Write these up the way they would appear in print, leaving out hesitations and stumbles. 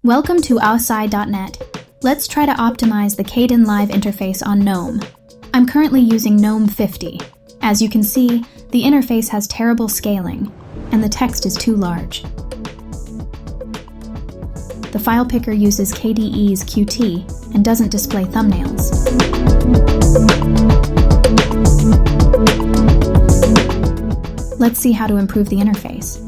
Welcome to outside.net. Let's try to optimize the Kdenlive interface on GNOME. I'm currently using GNOME 50. As you can see, the interface has terrible scaling, and the text is too large. The file picker uses KDE's Qt and doesn't display thumbnails. Let's see how to improve the interface.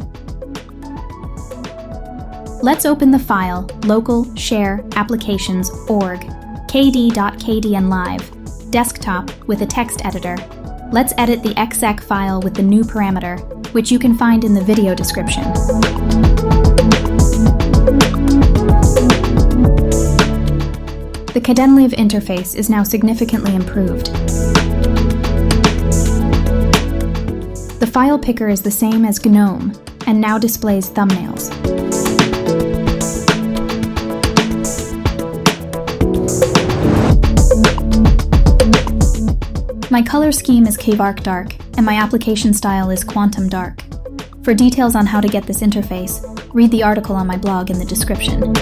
Let's open the file local share applications org kd.kdenlive desktop with a text editor. Let's edit the exec file with the new parameter, which you can find in the video description. The Kdenlive interface is now significantly improved. The file picker is the same as GNOME and now displays thumbnails. My color scheme is Kvark Dark, and my application style is Quantum Dark. For details on how to get this interface, read the article on my blog in the description.